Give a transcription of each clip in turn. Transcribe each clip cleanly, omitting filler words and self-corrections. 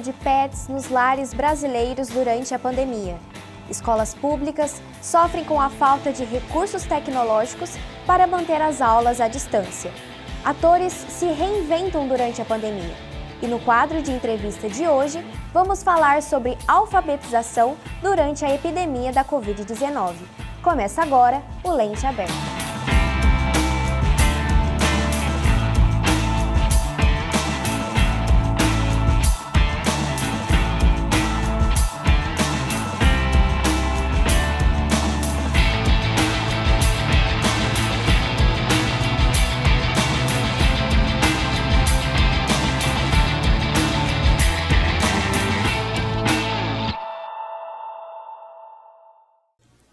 de pets nos lares brasileiros durante a pandemia. Escolas públicas sofrem com a falta de recursos tecnológicos para manter as aulas à distância. Atores se reinventam durante a pandemia. E no quadro de entrevista de hoje, vamos falar sobre alfabetização durante a epidemia da Covid-19. Começa agora o Lente Aberta.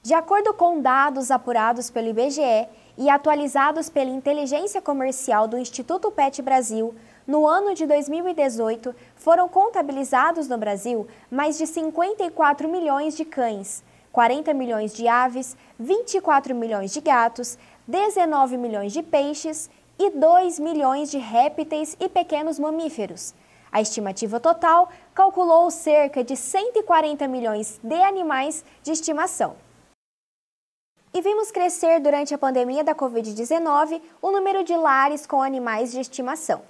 De acordo com dados apurados pelo IBGE e atualizados pela Inteligência Comercial do Instituto Pet Brasil, no ano de 2018 foram contabilizados no Brasil mais de 54 milhões de cães, 40 milhões de aves, 24 milhões de gatos, 19 milhões de peixes e 2 milhões de répteis e pequenos mamíferos. A estimativa total calculou cerca de 140 milhões de animais de estimação. E vimos crescer durante a pandemia da Covid-19 o número de lares com animais de estimação.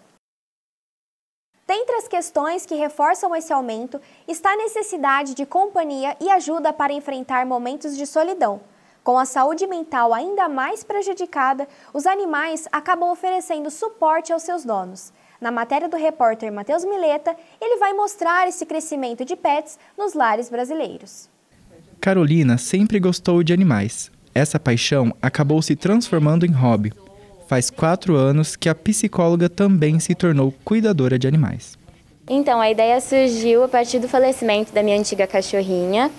Dentre as questões que reforçam esse aumento está a necessidade de companhia e ajuda para enfrentar momentos de solidão. Com a saúde mental ainda mais prejudicada, os animais acabam oferecendo suporte aos seus donos. Na matéria do repórter Matheus Mileta, ele vai mostrar esse crescimento de pets nos lares brasileiros. Carolina sempre gostou de animais. Essa paixão acabou se transformando em hobby. Faz 4 anos que a psicóloga também se tornou cuidadora de animais. Então, a ideia surgiu a partir do falecimento da minha antiga cachorrinha.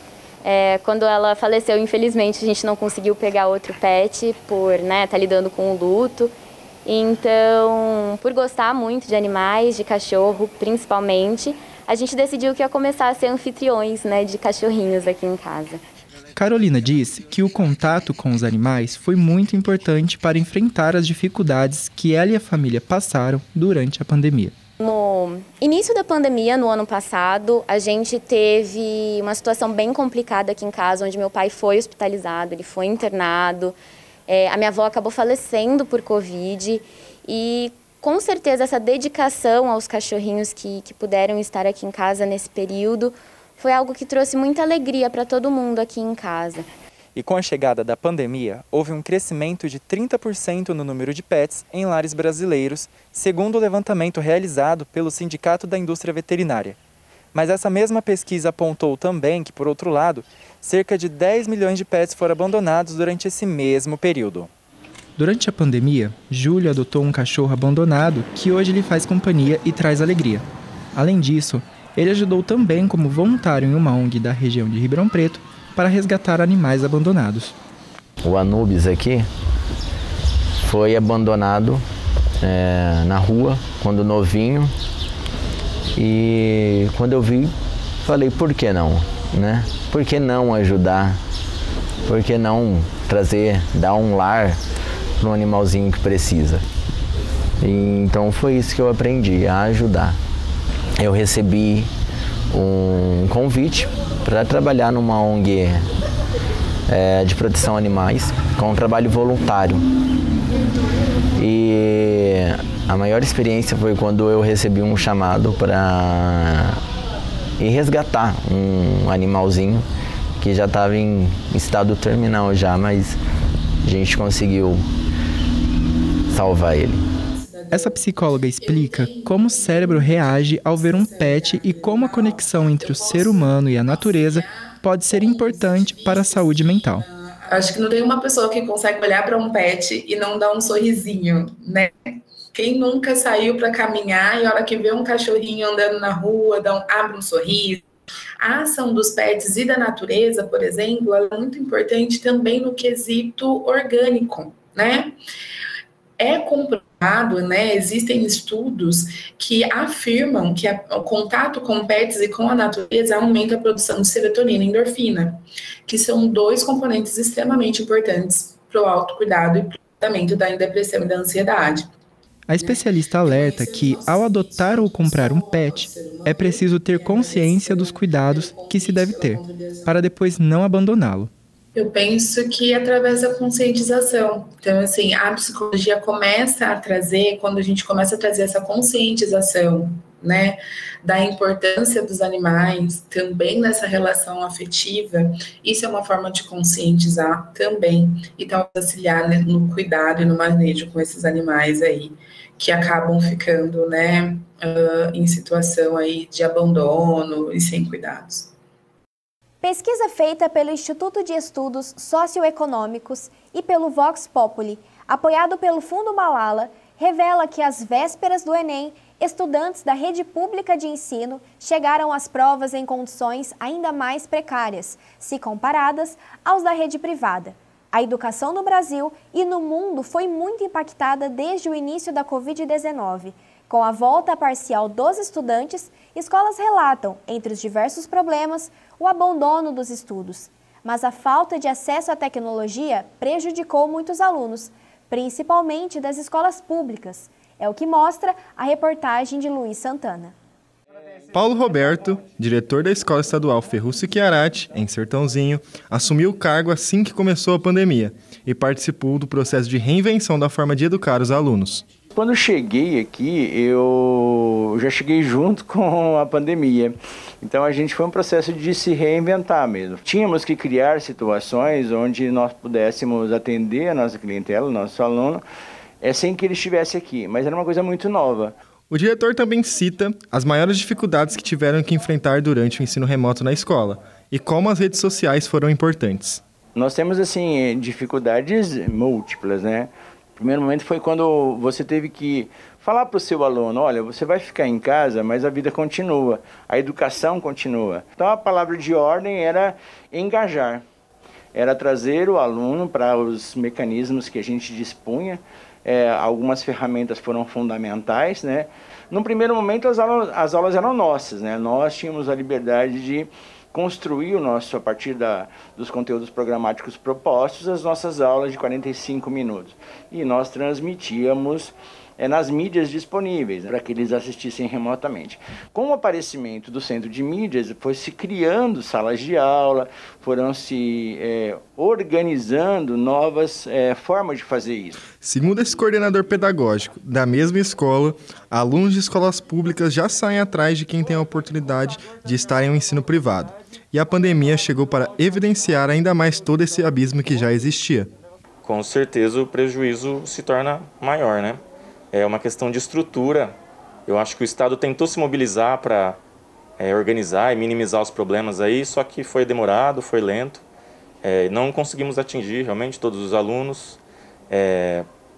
Quando ela faleceu, infelizmente, a gente não conseguiu pegar outro pet por tá lidando com o luto. Então, por gostar muito de animais, de cachorro principalmente, a gente decidiu que ia começar a ser anfitriões de cachorrinhos aqui em casa. Carolina diz que o contato com os animais foi muito importante para enfrentar as dificuldades que ela e a família passaram durante a pandemia. No início da pandemia, no ano passado, a gente teve uma situação bem complicada aqui em casa, onde meu pai foi hospitalizado, ele foi internado, a minha avó acabou falecendo por Covid e com certeza essa dedicação aos cachorrinhos que puderam estar aqui em casa nesse período foi algo que trouxe muita alegria para todo mundo aqui em casa. E com a chegada da pandemia, houve um crescimento de 30% no número de pets em lares brasileiros, segundo o levantamento realizado pelo Sindicato da Indústria Veterinária. Mas essa mesma pesquisa apontou também que, por outro lado, cerca de 10 milhões de pets foram abandonados durante esse mesmo período. Durante a pandemia, Júlio adotou um cachorro abandonado que hoje lhe faz companhia e traz alegria. Além disso, ele ajudou também como voluntário em uma ONG da região de Ribeirão Preto para resgatar animais abandonados. O Anubis aqui foi abandonado na rua quando novinho e quando eu vi, falei, por que não, Por que não ajudar? Por que não dar um lar para um animalzinho que precisa? E então foi isso que eu aprendi, a ajudar. Eu recebi um convite para trabalhar numa ONG de proteção a animais, com um trabalho voluntário. E a maior experiência foi quando eu recebi um chamado para ir resgatar um animalzinho que já estava em estado terminal já, mas a gente conseguiu salvar ele. Essa psicóloga explica como o cérebro reage ao ver um pet e como a conexão entre o ser humano e a natureza pode ser importante para a saúde mental. Acho que não tem uma pessoa que consegue olhar para um pet e não dar um sorrisinho, Quem nunca saiu para caminhar e a hora que vê um cachorrinho andando na rua, abre um sorriso. A ação dos pets e da natureza, por exemplo, é muito importante também no quesito orgânico, É comprovado, existem estudos que afirmam que o contato com pets e com a natureza aumenta a produção de serotonina e endorfina, que são 2 componentes extremamente importantes para o autocuidado e para o tratamento da depressão e da ansiedade. A especialista alerta que, ao adotar ou comprar um pet, é preciso ter consciência dos cuidados que se deve ter, para depois não abandoná-lo. Eu penso que através da conscientização. Então, assim, a psicologia começa a trazer, quando a gente começa a trazer essa conscientização, né, da importância dos animais, também nessa relação afetiva, isso é uma forma de conscientizar também, e então auxiliar, né, no cuidado e no manejo com esses animais aí, que acabam ficando, né, em situação aí de abandono e sem cuidados. Pesquisa feita pelo Instituto de Estudos Socioeconômicos e pelo Vox Populi, apoiado pelo Fundo Malala, revela que às vésperas do Enem, estudantes da rede pública de ensino chegaram às provas em condições ainda mais precárias, se comparadas aos da rede privada. A educação no Brasil e no mundo foi muito impactada desde o início da Covid-19. Com a volta parcial dos estudantes, escolas relatam, entre os diversos problemas, o abandono dos estudos. Mas a falta de acesso à tecnologia prejudicou muitos alunos, principalmente das escolas públicas. É o que mostra a reportagem de Luiz Santana. Paulo Roberto, diretor da Escola Estadual Ferruccio Chiarati, em Sertãozinho, assumiu o cargo assim que começou a pandemia e participou do processo de reinvenção da forma de educar os alunos. Quando eu cheguei aqui, eu já cheguei junto com a pandemia. Então a gente foi um processo de se reinventar mesmo. Tínhamos que criar situações onde nós pudéssemos atender a nossa clientela, o nosso aluno, sem que ele estivesse aqui, mas era uma coisa muito nova. O diretor também cita as maiores dificuldades que tiveram que enfrentar durante o ensino remoto na escola e como as redes sociais foram importantes. Nós temos, assim, dificuldades múltiplas, né? O primeiro momento foi quando você teve que falar para o seu aluno, olha, você vai ficar em casa, mas a vida continua, a educação continua. Então a palavra de ordem era engajar, era trazer o aluno para os mecanismos que a gente dispunha. Algumas ferramentas foram fundamentais, né? No primeiro momento as aulas eram nossas, né? Nós tínhamos a liberdade de construir a partir dos conteúdos programáticos propostos, as nossas aulas de 45 minutos. E nós transmitíamos nas mídias disponíveis, para que eles assistissem remotamente. Com o aparecimento do centro de mídias, foi se criando salas de aula, foram se organizando novas formas de fazer isso. Segundo esse coordenador pedagógico da mesma escola, alunos de escolas públicas já saem atrás de quem tem a oportunidade de estar em um ensino privado. E a pandemia chegou para evidenciar ainda mais todo esse abismo que já existia. Com certeza o prejuízo se torna maior, né? É uma questão de estrutura. Eu acho que o Estado tentou se mobilizar para organizar e minimizar os problemas aí, só que foi demorado, foi lento. Não conseguimos atingir realmente todos os alunos.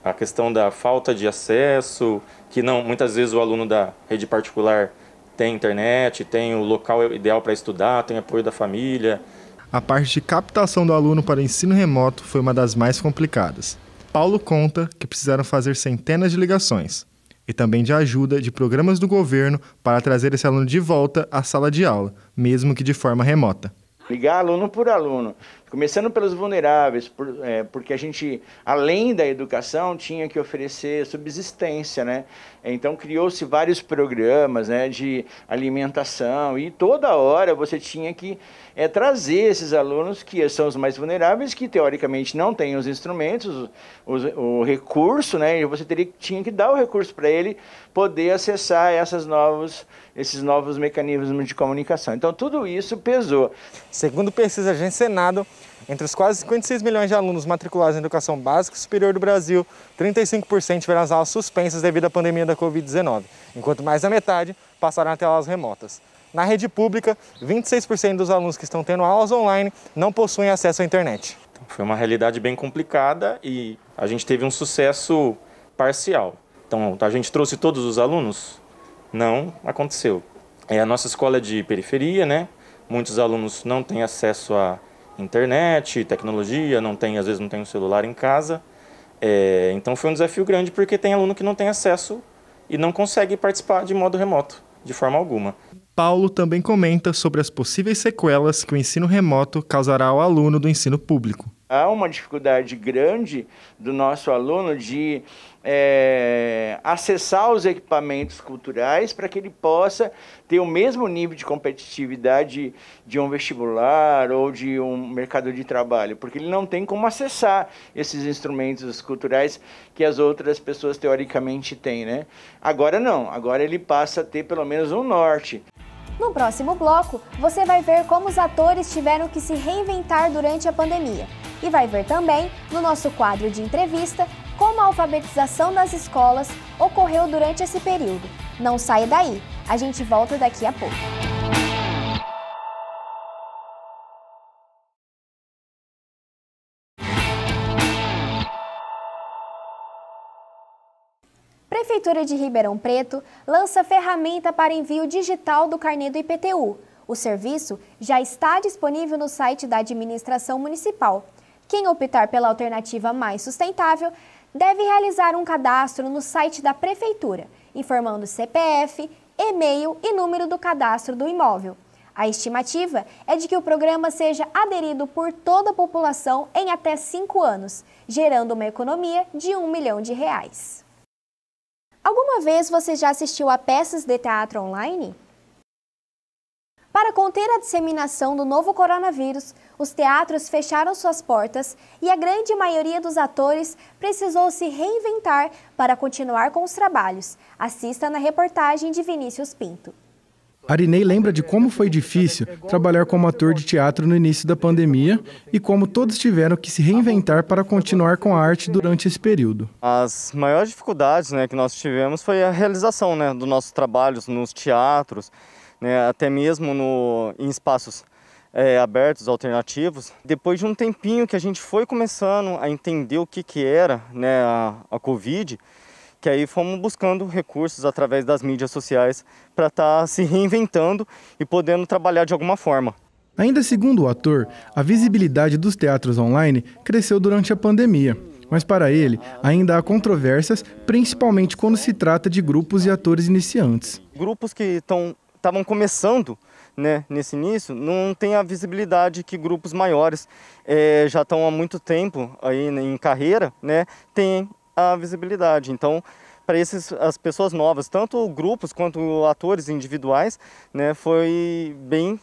A questão da falta de acesso, que muitas vezes o aluno da rede particular tem internet, tem o local ideal para estudar, tem apoio da família. A parte de captação do aluno para o ensino remoto foi uma das mais complicadas. Paulo conta que precisaram fazer centenas de ligações e também de ajuda de programas do governo para trazer esse aluno de volta à sala de aula, mesmo que de forma remota. Ligar aluno por aluno, começando pelos vulneráveis, porque a gente, além da educação, tinha que oferecer subsistência, né? Então criou-se vários programas, né, de alimentação e toda hora você tinha que trazer esses alunos que são os mais vulneráveis, que teoricamente não têm os instrumentos, o recurso, né? E você tinha que dar o recurso para ele poder acessar esses novos mecanismos de comunicação. Então tudo isso pesou. Segundo pesquisa da Agência Senado, entre os quase 56 milhões de alunos matriculados em educação básica e superior do Brasil, 35% tiveram as aulas suspensas devido à pandemia da Covid-19, enquanto mais da metade passaram a ter aulas remotas. Na rede pública, 26% dos alunos que estão tendo aulas online não possuem acesso à internet. Foi uma realidade bem complicada e a gente teve um sucesso parcial. Então, a gente trouxe todos os alunos? Não aconteceu. A nossa escola é de periferia, né? Muitos alunos não têm acesso à internet, tecnologia, às vezes não tem um celular em casa. Então foi um desafio grande porque tem aluno que não tem acesso e não consegue participar de modo remoto, de forma alguma. Paulo também comenta sobre as possíveis sequelas que o ensino remoto causará ao aluno do ensino público. Há uma dificuldade grande do nosso aluno de acessar os equipamentos culturais para que ele possa ter o mesmo nível de competitividade de um vestibular ou de um mercado de trabalho, porque ele não tem como acessar esses instrumentos culturais que as outras pessoas teoricamente têm, né? Agora não, agora ele passa a ter pelo menos um norte. No próximo bloco, você vai ver como os atores tiveram que se reinventar durante a pandemia. E vai ver também, no nosso quadro de entrevista, como a alfabetização das escolas ocorreu durante esse período. Não saia daí, a gente volta daqui a pouco. Prefeitura de Ribeirão Preto lança ferramenta para envio digital do carnê do IPTU. O serviço já está disponível no site da administração municipal. Quem optar pela alternativa mais sustentável deve realizar um cadastro no site da Prefeitura, informando CPF, e-mail e número do cadastro do imóvel. A estimativa é de que o programa seja aderido por toda a população em até 5 anos, gerando uma economia de R$1 milhão. Alguma vez você já assistiu a peças de teatro online? Para conter a disseminação do novo coronavírus, os teatros fecharam suas portas e a grande maioria dos atores precisou se reinventar para continuar com os trabalhos. Assista na reportagem de Vinícius Pinto. Arinei lembra de como foi difícil trabalhar como ator de teatro no início da pandemia e como todos tiveram que se reinventar para continuar com a arte durante esse período. As maiores dificuldades, que nós tivemos foi a realização, dos nossos trabalhos nos teatros, até mesmo em espaços abertos, alternativos. Depois de um tempinho que a gente foi começando a entender o que era a Covid, que aí fomos buscando recursos através das mídias sociais para estar se reinventando e podendo trabalhar de alguma forma. Ainda segundo o ator, a visibilidade dos teatros online cresceu durante a pandemia. Mas para ele, ainda há controvérsias, principalmente quando se trata de grupos e atores iniciantes. Grupos que estavam começando nesse início não têm a visibilidade que grupos maiores já estão há muito tempo aí em carreira, têm a visibilidade. Então, para as pessoas novas, tanto grupos quanto atores individuais, foi bem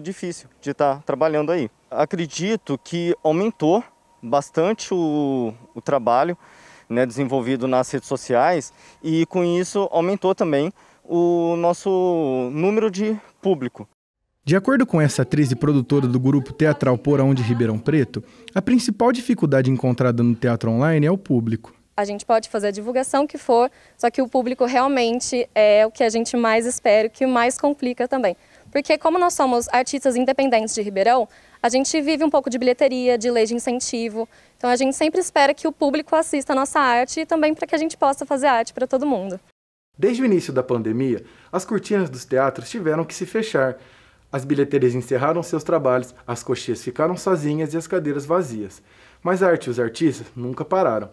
difícil de estar trabalhando aí. Acredito que aumentou bastante o trabalho desenvolvido nas redes sociais e com isso aumentou também o nosso número de público. De acordo com essa atriz e produtora do grupo teatral Porão de Ribeirão Preto, a principal dificuldade encontrada no teatro online é o público. A gente pode fazer a divulgação que for, só que o público realmente é o que a gente mais espera, o que mais complica também. Porque como nós somos artistas independentes de Ribeirão, a gente vive um pouco de bilheteria, de lei de incentivo. Então a gente sempre espera que o público assista a nossa arte e também para que a gente possa fazer arte para todo mundo. Desde o início da pandemia, as cortinas dos teatros tiveram que se fechar. As bilheterias encerraram seus trabalhos, as coxias ficaram sozinhas e as cadeiras vazias. Mas a arte e os artistas nunca pararam.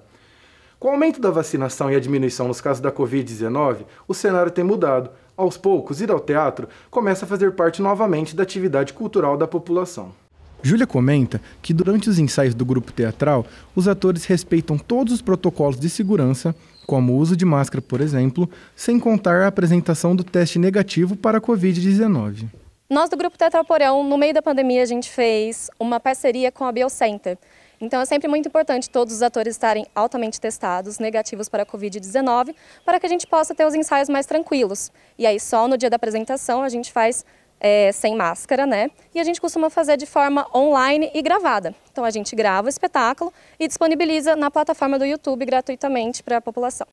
Com o aumento da vacinação e a diminuição nos casos da Covid-19, o cenário tem mudado. Aos poucos, ir ao teatro começa a fazer parte novamente da atividade cultural da população. Júlia comenta que durante os ensaios do grupo teatral, os atores respeitam todos os protocolos de segurança, como o uso de máscara, por exemplo, sem contar a apresentação do teste negativo para a Covid-19. Nós do Grupo Teatral Porão, no meio da pandemia, a gente fez uma parceria com a Biocenter. Então é sempre muito importante todos os atores estarem altamente testados, negativos para a Covid-19, para que a gente possa ter os ensaios mais tranquilos. E aí só no dia da apresentação a gente faz sem máscara, E a gente costuma fazer de forma online e gravada. Então a gente grava o espetáculo e disponibiliza na plataforma do YouTube gratuitamente para a população.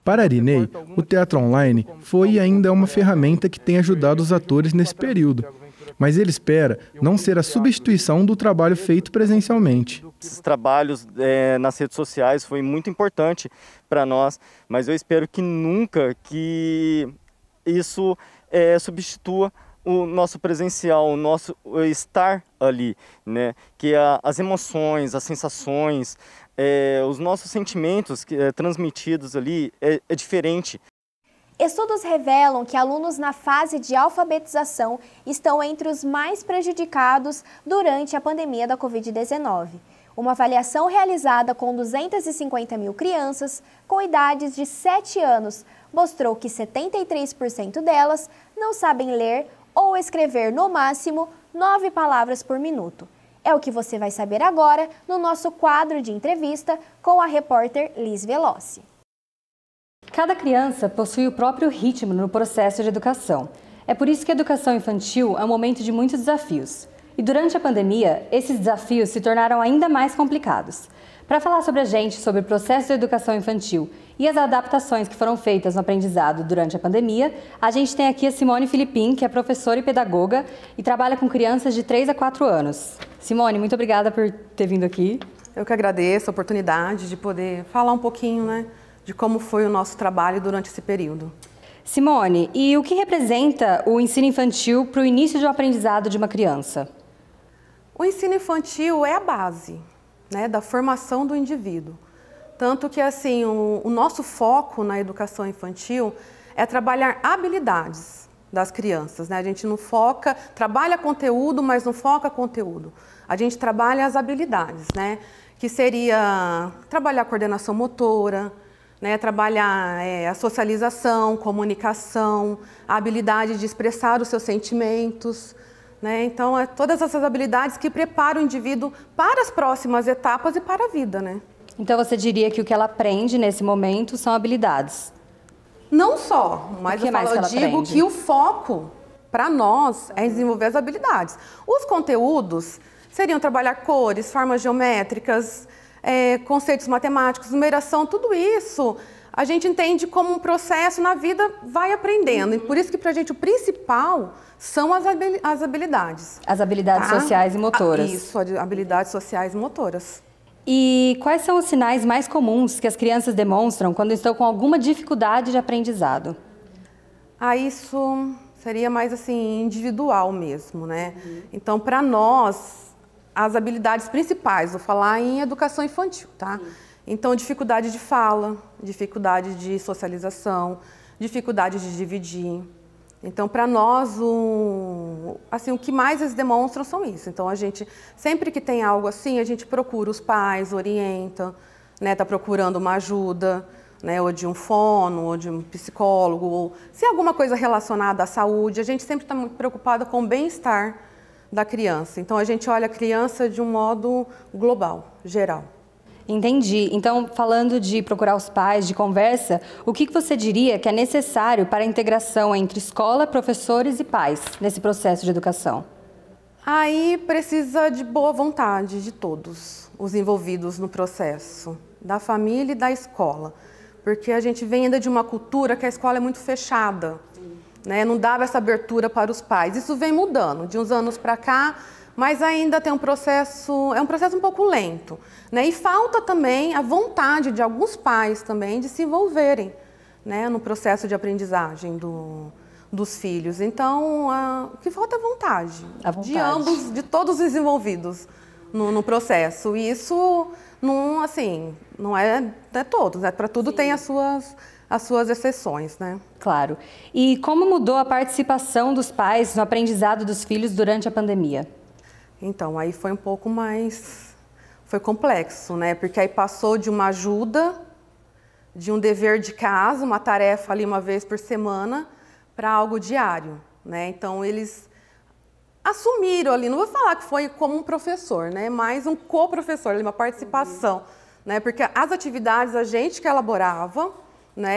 Para Arinei, o teatro online foi e ainda é uma ferramenta que tem ajudado os atores nesse período. Mas ele espera não ser a substituição do trabalho feito presencialmente. Esses trabalhos nas redes sociais foi muito importante para nós, mas eu espero que nunca que isso substitua o nosso presencial, o nosso estar ali, Que as emoções, as sensações, os nossos sentimentos transmitidos ali é diferente. Estudos revelam que alunos na fase de alfabetização estão entre os mais prejudicados durante a pandemia da Covid-19. Uma avaliação realizada com 250 mil crianças com idades de 7 anos mostrou que 73% delas não sabem ler ou escrever no máximo 9 palavras por minuto. É o que você vai saber agora no nosso quadro de entrevista com a repórter Liz Veloci. Cada criança possui o próprio ritmo no processo de educação. É por isso que a educação infantil é um momento de muitos desafios. E durante a pandemia, esses desafios se tornaram ainda mais complicados. Para falar sobre o processo de educação infantil e as adaptações que foram feitas no aprendizado durante a pandemia, a gente tem aqui a Simone Filipim, que é professora e pedagoga e trabalha com crianças de 3 a 4 anos. Simone, muito obrigada por ter vindo aqui. Eu que agradeço a oportunidade de poder falar um pouquinho, de como foi o nosso trabalho durante esse período. Simone, e o que representa o ensino infantil para o início do aprendizado de uma criança? O ensino infantil é a base, da formação do indivíduo. Tanto que, assim, o nosso foco na educação infantil é trabalhar habilidades das crianças, A gente não trabalha conteúdo, mas não foca conteúdo. A gente trabalha as habilidades, Que seria trabalhar a coordenação motora, trabalhar a socialização, comunicação, a habilidade de expressar os seus sentimentos, Então, todas essas habilidades que preparam o indivíduo para as próximas etapas e para a vida, Então, você diria que o que ela aprende nesse momento são habilidades? Não só, mas eu digo que o foco para nós é desenvolver as habilidades. Os conteúdos seriam trabalhar cores, formas geométricas, conceitos matemáticos, numeração, tudo isso a gente entende como um processo na vida, vai aprendendo. E por isso que para a gente o principal são as habilidades. As habilidades sociais e motoras. Isso, habilidades sociais e motoras. E quais são os sinais mais comuns que as crianças demonstram quando estão com alguma dificuldade de aprendizado? Isso seria mais assim individual mesmo, Então, para nós, as habilidades principais, vou falar em educação infantil, tá? Então, dificuldade de fala, dificuldade de socialização, dificuldade de dividir. Então, para nós, o que mais eles demonstram são isso. Então, a gente, sempre que tem algo assim, a gente procura os pais, orienta, tá procurando uma ajuda, ou de um fono, ou de um psicólogo, ou se é alguma coisa relacionada à saúde, a gente sempre está muito preocupada com o bem-estar da criança. Então, a gente olha a criança de um modo global, geral. Entendi. Então, falando de procurar os pais, de conversa, o que você diria que é necessário para a integração entre escola, professores e pais nesse processo de educação? Aí precisa de boa vontade de todos os envolvidos no processo, da família e da escola. Porque a gente vem ainda de uma cultura que a escola é muito fechada, não dava essa abertura para os pais. Isso vem mudando de uns anos para cá, mas ainda tem um processo um pouco lento, E falta também a vontade de alguns pais também de se envolverem, no processo de aprendizagem dos filhos. Então, o que falta é vontade. De ambos, de todos os envolvidos no processo. E isso não é todos, para tudo tem as suas exceções, Claro. E como mudou a participação dos pais no aprendizado dos filhos durante a pandemia? Então, aí foi um pouco mais... Foi complexo, Porque aí passou de uma ajuda, de um dever de casa, uma tarefa ali uma vez por semana, para algo diário, Então, eles assumiram ali, não vou falar que foi como um professor, mas um co-professor, uma participação, Porque as atividades a gente que elaborava,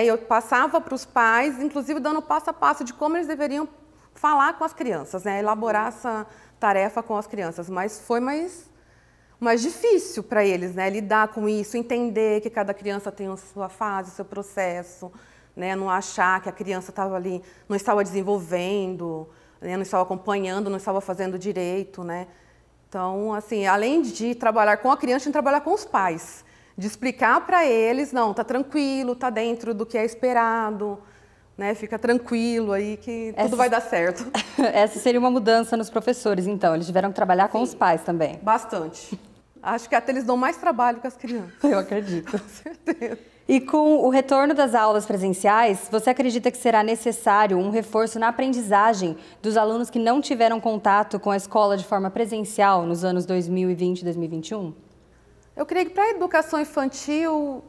eu passava para os pais, inclusive dando passo a passo de como eles deveriam falar com as crianças, elaborar essa tarefa com as crianças, mas foi mais difícil para eles, lidar com isso, entender que cada criança tem a sua fase, o seu processo, não achar que a criança estava ali, não estava desenvolvendo, não estava acompanhando, não estava fazendo direito, Então, assim, além de trabalhar com a criança, a gente trabalhar com os pais, de explicar para eles, não, tá tranquilo, tá dentro do que é esperado, Fica tranquilo aí que tudo vai dar certo. Essa seria uma mudança nos professores, então. Eles tiveram que trabalhar com os pais também. Bastante. Acho que até eles dão mais trabalho que as crianças. Eu acredito. Com certeza. E com o retorno das aulas presenciais, você acredita que será necessário um reforço na aprendizagem dos alunos que não tiveram contato com a escola de forma presencial nos anos 2020 e 2021? Eu creio que para a educação infantil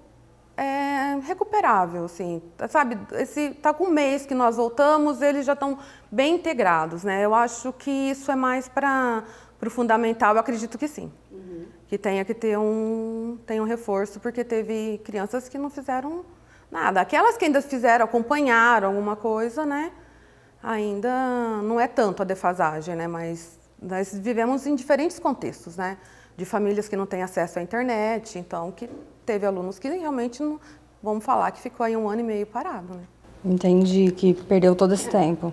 é recuperável, assim, sabe? Tá com um mês que nós voltamos, eles já estão bem integrados, né? Eu acho que isso é mais para o fundamental, eu acredito que sim. Que tenha que ter um reforço, porque teve crianças que não fizeram nada. Aquelas que ainda fizeram, acompanharam alguma coisa, né? Ainda não é tanto a defasagem, né? Mas nós vivemos em diferentes contextos, né? De famílias que não têm acesso à internet, então que teve alunos que realmente, não, vamos falar, que ficou aí 1 ano e meio parado, né? Entendi, que perdeu todo esse tempo.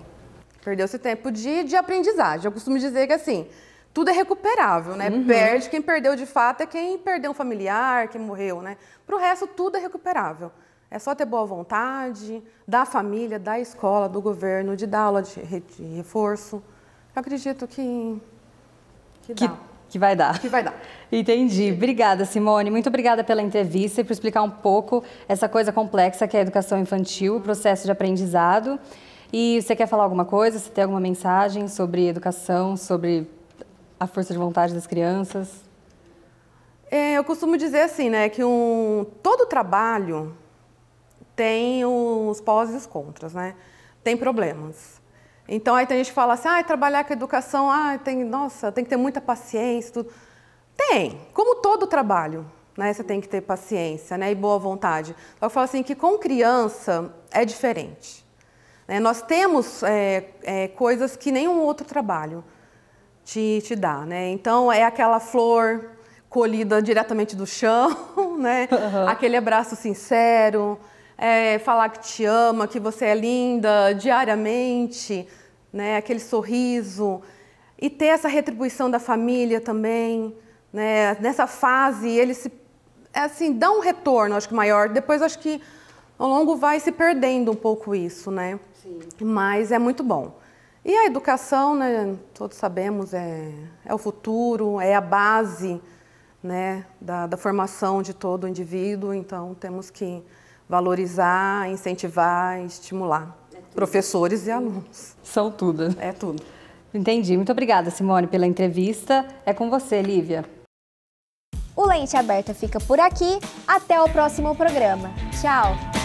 Perdeu esse tempo de aprendizagem. Eu costumo dizer que, assim, tudo é recuperável, né? Perde, quem perdeu de fato é quem perdeu um familiar, quem morreu, né? Para o resto, tudo é recuperável. É só ter boa vontade da família, da escola, do governo, de dar aula de reforço. Eu acredito que dá. Que vai dar. Que vai dar. Entendi. Obrigada, Simone. Muito obrigada pela entrevista e por explicar um pouco essa coisa complexa que é a educação infantil, o processo de aprendizado. E você quer falar alguma coisa? Você tem alguma mensagem sobre educação, sobre a força de vontade das crianças? Eu costumo dizer assim, né, que todo trabalho tem os pós e os contras, né? Tem problemas. Então, aí tem gente que fala assim, trabalhar com educação, tem que ter muita paciência, tudo. Tem, como todo trabalho, né? Você tem que ter paciência, né? E boa vontade. Eu falo assim, que com criança é diferente. Né? Nós temos coisas que nenhum outro trabalho te dá, né? Então, é aquela flor colhida diretamente do chão, né? Aquele abraço sincero, falar que te ama, que você é linda diariamente, né? Aquele sorriso. E ter essa retribuição da família também, né? Nessa fase, ele dá um retorno, acho que maior. Depois, acho que ao longo vai se perdendo um pouco isso, né? Sim. Mas é muito bom. E a educação, né, todos sabemos, é o futuro, é a base, né, da formação de todo indivíduo, então temos que valorizar, incentivar, estimular professores e alunos. São tudo. É tudo. Entendi. Muito obrigada, Simone, pela entrevista. É com você, Lívia. O Lente Aberta fica por aqui. Até o próximo programa. Tchau!